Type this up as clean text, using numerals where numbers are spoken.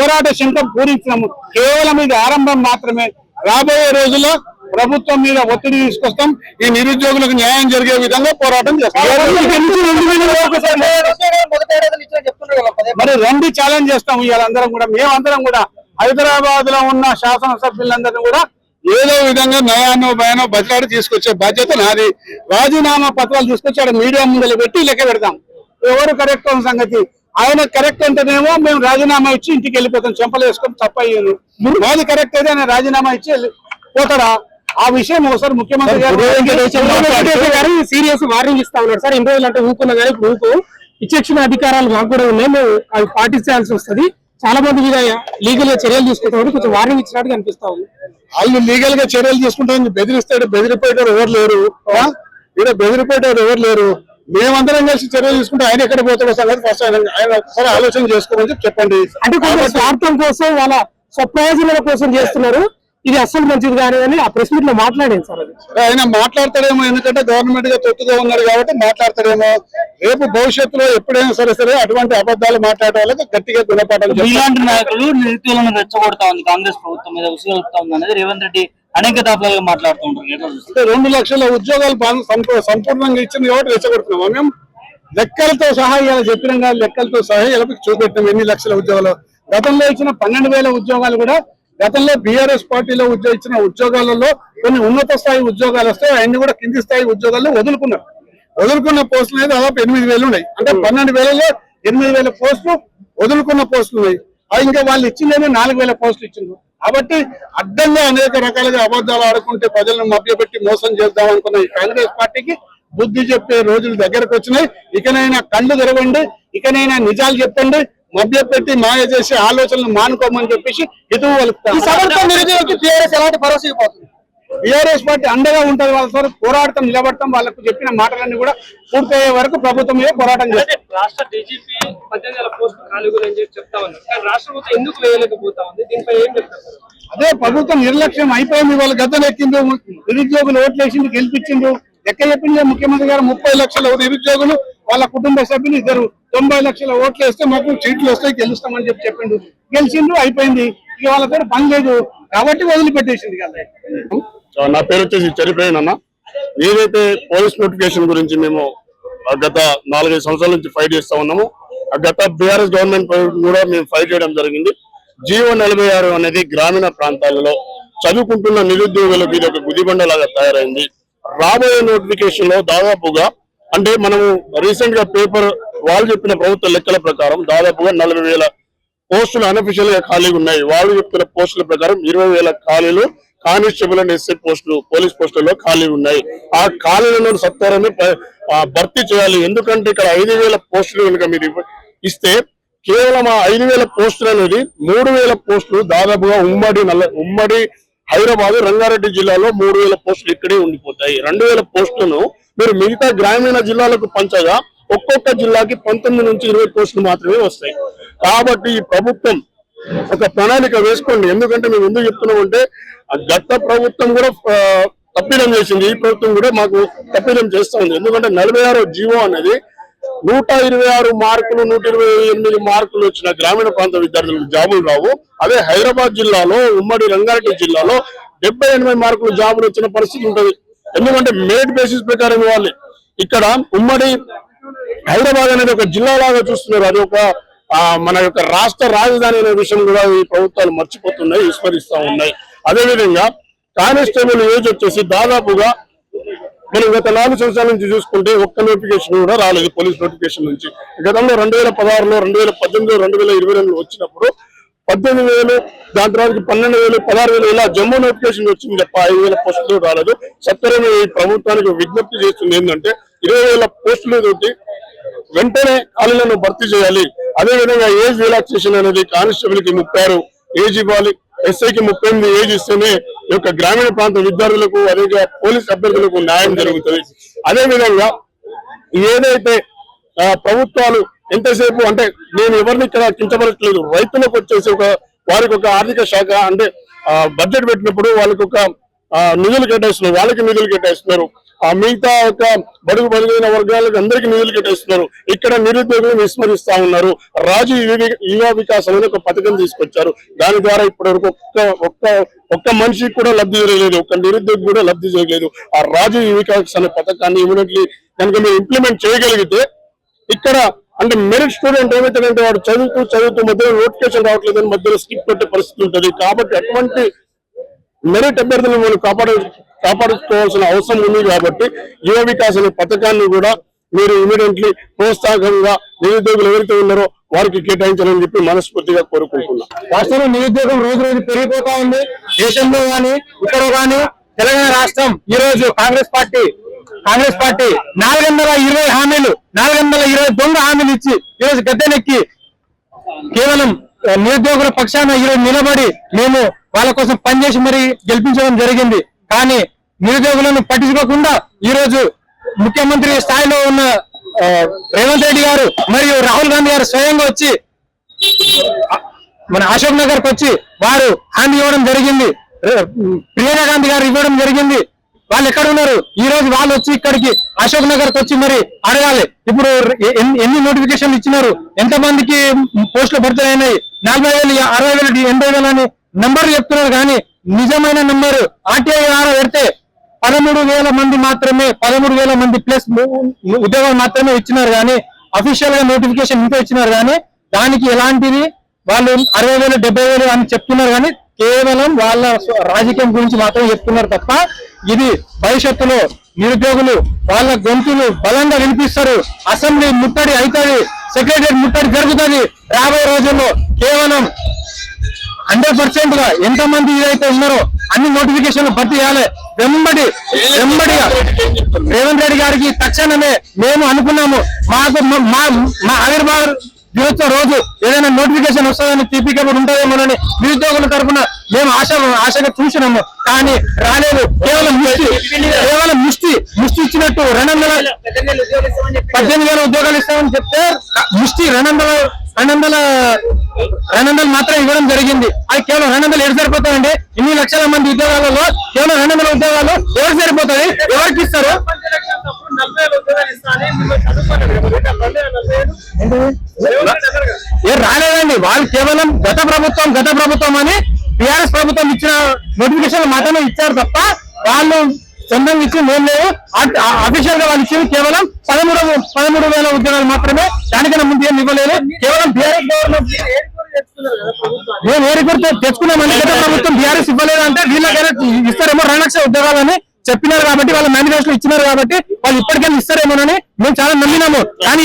పోరాట శంఖం పూరించినాము. కేవలం ఇది ఆరంభం మాత్రమే. రాబోయే రోజుల్లో ప్రభుత్వం మీద ఒత్తిడి తీసుకొస్తాం. ఈ నిరుద్యోగులకు న్యాయం జరిగే విధంగా పోరాటం చేస్తాం. మరి రండి ఛాలెంజ్ చేస్తాం. ఇవాళందరం కూడా మేమందరం కూడా హైదరాబాద్ లో ఉన్న శాసనసభ్యులందరినీ కూడా ఏదో విధంగా నయానో భయానో బదిలాడి తీసుకొచ్చే బాధ్యత నాది. రాజీనామా పత్రాలు తీసుకొచ్చి ఆడ మీడియా ముందర పెట్టి లెక్క పెడతాం. ఎవరు కరెక్ట్ ఉన్న సంగతి. ఆయన కరెక్ట్ అంటేనేమో మేము రాజీనామా ఇచ్చి ఇంటికి వెళ్ళిపోతాం. చెంపలు వేసుకొని తప్పయ్యాను. మాది కరెక్ట్ అయితే ఆయన రాజీనామా ఇచ్చి పోతాడా? ఆ విషయం ఒకసారి ముఖ్యమంత్రి గారు సీరియస్ వార్నింగ్ ఇస్తా ఉన్నాడు సార్. ఇన్ని రోజులు అంటే ఊకున్నా కానీ ఇప్పుడు ఊకు ఇచ్చిన అధికారాలు మాకు కూడా ఉన్నాయి, మేము అవి పాటించాల్సి వస్తుంది. చాలా మంది మీద లీగల్ గా చర్యలు తీసుకుంటామని కొంచెం వార్నింగ్ ఇచ్చినట్టు కనిపిస్తా ఉంది. వాళ్ళు లీగల్ గా చర్యలు తీసుకుంటామని బెదిరిస్తాడు. బెదిరిపోయేటోడు ఎవరు లేరు. ఇక్కడ బెదిరిపోయేటోడు ఎవరు లేరు. మేమందరం కలిసి చర్యలు తీసుకుంటే ఆయన ఎక్కడ పోతాడో సంగతి ఫస్ట్ ఆయన ఒకసారి ఆలోచన చేసుకోమని చెప్పండి. అంటే కొంచెం స్వార్థం కోసం వాళ్ళ స్వప్రయోజనాల కోసం చేస్తున్నారు. ఇది అసలు మంచిది కానీ అని ఆ ప్రెస్ మీట్ లో మాట్లాడాను సార్. అది ఆయన మాట్లాడతాడేమో, ఎందుకంటే గవర్నమెంట్ గా తొత్తుగా ఉన్నారు కాబట్టి మాట్లాడతాడేమో. రేపు భవిష్యత్తులో ఎప్పుడైనా సరే అటువంటి అబద్ధాలు మాట్లాడే వాళ్ళకి గట్టిగా గుణపాఠం. ఇలాంటి నాయకులు నిరుద్యోగులను రెచ్చగొడతా ఉంది కాంగ్రెస్ ప్రభుత్వం మీద, ఉసుగొలుపుతా ఉంది అనేది రేవంత్ రెడ్డి అనేక దఫాలుగా మాట్లాడుతుంటారు. 2 లక్షల ఉద్యోగాలు సంపూర్ణంగా ఇచ్చింది కాబట్టి రెచ్చగొడుతున్నాం. మేము లెక్కలతో సహా ఇలా చెప్పినాం కాదు, లెక్కలతో సహా ఇలా చూపెట్టాం ఎన్ని లక్షల ఉద్యోగాలు. గతంలో ఇచ్చిన 12,000 ఉద్యోగాలు కూడా గతంలో బీఆర్ఎస్ పార్టీలో ఇచ్చిన ఉద్యోగాలలో కొన్ని ఉన్నత స్థాయి ఉద్యోగాలు వస్తాయి. అవన్నీ కూడా కింది స్థాయి ఉద్యోగాల్లో వదులుకున్న పోస్టులు అనేది దాదాపు 8,000 ఉన్నాయి. అంటే 12,000లో 8,000 పోస్టులు వదులుకున్న పోస్టులు ఉన్నాయి. ఇంకా వాళ్ళు ఇచ్చిందేమో 4,000 పోస్టులు ఇచ్చిండ్రు. కాబట్టి అడ్డంగా అనేక రకాలుగా అబద్ధాలు ఆడుకుంటే ప్రజలను మభ్యపెట్టి మోసం చేద్దాం అనుకున్న ఈ కాంగ్రెస్ పార్టీకి బుద్ధి చెప్పే రోజులు దగ్గరకు వచ్చినాయి. ఇకనైనా కళ్ళు తెరవండి, ఇకనైనా నిజాలు చెప్పండి. మభ్యపెట్టి మాయ చేసే ఆలోచనలు మానుకోమని చెప్పేసి హితవు వలుపుతాం. బీఆర్ఎస్ పార్టీ అండగా ఉంటుంది. వాళ్ళ సార్ పోరాడతాం, నిలబడతాం. వాళ్ళకు చెప్పిన మాటలన్నీ కూడా పూర్తయ్యే వరకు ప్రభుత్వం మీద పోరాటం చేస్తాం. రాష్ట్ర డీజీపీ 18,000 పోస్టులు ఖాళీ గురించి చెప్తా ఉన్నారు. కానీ రాష్ట్ర ప్రభుత్వం ఎందుకు వేయలేకపోతా ఉంది? దీనిపై ఏం చెప్తారు? అదే ప్రభుత్వం నిర్లక్ష్యం అయిపోయింది. వాళ్ళు గద్దెనెక్కిండు, నిరుద్యోగులు ఓట్లేసిండు, గెలిపించిండు. లెక్క చెప్పింది ముఖ్యమంత్రి గారు. 30 లక్షల నిరుద్యోగులు, వాళ్ళ కుటుంబ సభ్యులు ఇద్దరు 90 లక్షల ఓట్లు వేస్తే మాకు సీట్లు వస్తాయి, గెలుస్తామని చెప్పిండు. గెలిచిండు, అయిపోయింది. ఇక వాళ్ళతో పని లేదు కాబట్టి వదిలిపెట్టేసింది కదా. నా పేరు వచ్చేసి చరిపోయిన అన్న. ఏదైతే పోలీస్ నోటిఫికేషన్ గురించి మేము గత 4-5 సంవత్సరాల నుంచి ఫైట్ చేస్తా ఉన్నాము. గత బీఆర్ఎస్ గవర్నమెంట్ కూడా మేము ఫైట్ చేయడం జరిగింది. జీవో 46 అనేది గ్రామీణ ప్రాంతాలలో చదువుకుంటున్న నిరుద్యోగులకు ఇది ఒక గుదిబండ లాగా తయారైంది. రాబోయే నోటిఫికేషన్ లో దాదాపుగా అంటే మనము రీసెంట్ గా పేపర్ వాళ్ళు చెప్పిన ప్రభుత్వ లెక్కల ప్రకారం దాదాపుగా 40,000 పోస్టులు అన్అఫిషియల్ గా ఖాళీగా ఉన్నాయి. వాళ్ళు చెప్పిన పోస్టుల ప్రకారం 20,000 ఖాళీలు కానిస్టేబుల్ అండ్ ఎస్ఐ పోస్టులు, పోలీస్ పోస్టుల్లో ఖాళీ ఉన్నాయి. ఆ ఖాళీలను సత్వరమే భర్తీ చేయాలి. ఎందుకంటే ఇక్కడ 5,000 పోస్టులు కనుక మీరు ఇస్తే కేవలం ఆ 5,000 పోస్టులు అనేది 3,000 పోస్టులు దాదాపుగా ఉమ్మడి హైదరాబాద్ రంగారెడ్డి జిల్లాలో 3,000 పోస్టులు ఇక్కడే ఉండిపోతాయి. 2,000 పోస్టులను మీరు మిగతా గ్రామీణ జిల్లాలకు పంచగా ఒక్కొక్క జిల్లాకి 19 నుంచి 20 పోస్టులు మాత్రమే వస్తాయి. కాబట్టి ఈ ప్రభుత్వం ఒక ప్రణాళిక వేసుకోండి. ఎందుకంటే మేము ఎందుకు చెప్తున్నామంటే గత ప్రభుత్వం కూడా తప్పిదం చేసింది, ఈ ప్రభుత్వం కూడా మాకు తప్పిదం చేస్తా ఉంది. ఎందుకంటే 46 జీవో అనేది 126 మార్కులు 128 మార్కులు వచ్చిన గ్రామీణ ప్రాంత విద్యార్థులకు జాబులు రావు. అదే హైదరాబాద్ జిల్లాలో ఉమ్మడి రంగారెడ్డి జిల్లాలో 70-80 మార్కులు జాబులు వచ్చిన పరిస్థితి ఉంటుంది. ఎందుకంటే మెరిట్ బేసిస్ ప్రకారం ఇవ్వాలి. ఇక్కడ ఉమ్మడి హైదరాబాద్ అనేది ఒక జిల్లా లాగా చూస్తున్నారు. అది ఒక మన యొక్క రాష్ట్ర రాజధాని అనే విషయం కూడా ఈ ప్రభుత్వాలు మర్చిపోతున్నాయి, విస్మరిస్తా ఉన్నాయి. అదేవిధంగా కానిస్టేబుల్ ఏజ్ వచ్చేసి దాదాపుగా మనం గత 4 సంవత్సరాల నుంచి చూసుకుంటే ఒక్క నోటిఫికేషన్ కూడా రాలేదు పోలీస్ నోటిఫికేషన్ నుంచి. గతంలో 2016లో 2018 2022 వచ్చినప్పుడు 18,000, దాని తర్వాత 12,000 16,000 ఇలా జమ్మూ నోటిఫికేషన్ వచ్చింది తప్ప 5,000 పోస్టులు రాలేదు. సత్వరమే ఈ ప్రభుత్వానికి విజ్ఞప్తి చేస్తుంది ఏంటంటే 20,000 పోస్టులు తోటి వెంటనే ఖాళీలను భర్తీ చేయాలి. అదేవిధంగా ఏజ్ రిలాక్సేషన్ అనేది కానిస్టేబుల్ కి 36 ఏజ్ ఇవ్వాలి, ఎస్ఐకి 38 ఏజ్ ఇస్తేనే ఈ యొక్క గ్రామీణ ప్రాంత విద్యార్థులకు అదేవిధంగా పోలీస్ అభ్యర్థులకు న్యాయం జరుగుతుంది. అదేవిధంగా ఏదైతే ప్రభుత్వాలు ఎంతసేపు అంటే నేను ఎవరిని ఇక్కడ కించపరచలేదు, రైతులకు వచ్చేసి వారికి ఒక ఆర్థిక శాఖ అంటే బడ్జెట్ పెట్టినప్పుడు వాళ్ళకి ఒక నిధులు కేటాయిస్తున్నారు, వాళ్ళకి నిధులు కేటాయిస్తున్నారు. మిగతా ఒక బడుగు బలిగిన వర్గాలకు అందరికీ నిధులు కేటాయిస్తున్నారు. ఇక్కడ నిరుద్యోగులు విస్మరిస్తా ఉన్నారు. రాజు యువ వికాసం అనే ఒక పథకం తీసుకొచ్చారు. దాని ద్వారా ఇప్పటి వరకు ఒక్క మనిషికి కూడా లబ్ధి జరగలేదు, ఒక్క నిరుద్యోగి కూడా లబ్ధి జరగలేదు. ఆ రాజు యువ వికాస్ అనే పథకాన్ని ఇమీడియట్లీ కనుక మీరు ఇంప్లిమెంట్ చేయగలిగితే ఇక్కడ అంటే మెరిట్ స్టూడెంట్ ఏమైతే వాడు చదువుతూ మధ్యలో నోటిఫికేషన్ రావట్లేదని మధ్యలో స్కిప్ పెట్టే పరిస్థితి ఉంటుంది. కాబట్టి అటువంటి మెరిట్ అభ్యర్థులను మనం కాపాడుకోవాల్సిన అవసరం ఉంది. కాబట్టి యువ వికాస్ అనే పథకాన్ని కూడా మీరు ఇమీడియట్లీ ప్రోత్సాహంగా నిరుద్యోగులు ఎవరైతే ఉన్నారో వారికి కేటాయించాలని చెప్పి మనస్ఫూర్తిగా కోరుకుంటున్నాం. రాష్ట్రంలో నిరుద్యోగం రోజు రోజు పెరిగిపోతా ఉంది. దేశంలో గాని ఇక్కడ గాని తెలంగాణ రాష్ట్రం ఈ రోజు కాంగ్రెస్ పార్టీ 420 హామీలు 420 దొంగ హామీలు ఇచ్చి ఈరోజు గద్దెనెక్కి కేవలం నిరుద్యోగుల పక్షాన ఈరోజు నిలబడి మేము వాళ్ళ కోసం పనిచేసి మరి గెలిపించడం జరిగింది. కానీ నిరుద్యోగులను పట్టించుకోకుండా ఈ రోజు ముఖ్యమంత్రి స్థాయిలో ఉన్న రేవంత్ రెడ్డి గారు మరియు రాహుల్ గాంధీ గారు స్వయంగా వచ్చి మన అశోక్ నగర్ కి వచ్చి వారు హామీ ఇవ్వడం జరిగింది. ప్రియాంక గాంధీ గారు ఇవ్వడం జరిగింది. వాళ్ళు ఎక్కడ ఉన్నారు? ఈ రోజు వాళ్ళు వచ్చి ఇక్కడికి అశోక్ నగర్ కి వచ్చి మరి అడగాలి. ఇప్పుడు ఎన్ని నోటిఫికేషన్లు ఇచ్చినారు, ఎంత మందికి పోస్టులు భర్తీ అయినాయి, 40,000, 60,000, 80,000 అని నంబర్లు చెప్తున్నారు. కానీ నిజమైన నంబరు ఆర్టీఐ ద్వారా పెడితే 13,000 మంది మాత్రమే, 13,000 మంది ప్లస్ ఉద్యోగాలు మాత్రమే ఇచ్చినారు. కానీ అఫీషియల్ గా నోటిఫికేషన్ ఇంకా ఇచ్చినారు. కానీ దానికి ఎలాంటిది వాళ్ళు 60,000, 70,000 అని చెప్తున్నారు. కానీ కేవలం వాళ్ళ రాజకీయం గురించి మాత్రం చెప్తున్నారు తప్ప ఇది భవిష్యత్తులో నిరుద్యోగులు వాళ్ళ గొంతులు బలంగా వినిపిస్తారు. అసెంబ్లీ ముట్టడి అవుతుంది, సెక్రటరీ ముట్టడి జరుగుతుంది. రాబోయే రోజుల్లో కేవలం 100% గా ఎంతమంది ఇదైతే ఉన్నారో అన్ని నోటిఫికేషన్లు భర్తీ చేయాలి. వెంబడిగా రేవంత్ రెడ్డి గారికి తక్షణమే మేము అనుకున్నాము, మాకు మా ఆవిర్భావ దినోత్సవ రోజు ఏదైనా నోటిఫికేషన్ వస్తుందని తీపికబడి ఉంటుందేమోనని నిరుద్యోగుల తరఫున మేము ఆశగా చూసినాము. కానీ రాలేదు. కేవలం ముష్టి ఇచ్చినట్టు 18,000 ఉద్యోగాలు ఇస్తామని చెప్తే ముష్టి 200 మాత్రం ఇవ్వడం జరిగింది. అది కేవలం 200 ఏడు సరిపోతాయండి. ఇన్ని లక్షల మంది ఉద్యోగాలలో కేవలం 200 ఉద్యోగాలు ఎవరు సరిపోతుంది? ఎవరికి ఇస్తారు? రాలేదండి. వాళ్ళు కేవలం గత ప్రభుత్వం అని టిఆర్ఎస్ ప్రభుత్వం ఇచ్చిన నోటిఫికేషన్ మాత్రమే ఇచ్చారు తప్ప వాళ్ళు సొంతంగా ఇచ్చి మేము లేవు. అఫీషియల్ గా వాళ్ళు ఇచ్చింది కేవలం 13,000 ఉద్యోగాలు మాత్రమే. దానికన్నా ముందు ఏం ఇవ్వలేదు. కేవలం టిఆర్ఎస్ గవర్నమెంట్ మేము ఏరికొడితే తెచ్చుకున్నామని గత ప్రభుత్వం టిఆర్ఎస్ ఇవ్వలేదు అంటే వీళ్ళకైనా ఇస్తారేమో 2 లక్షల ఉద్యోగాలని చెప్పినారు. కాబట్టి వాళ్ళ మేనిఫెస్టో ఇచ్చినారు. కాబట్టి వాళ్ళు ఇప్పటికైనా ఇస్తారేమోనని మేము చాలా నమ్మినాము. కానీ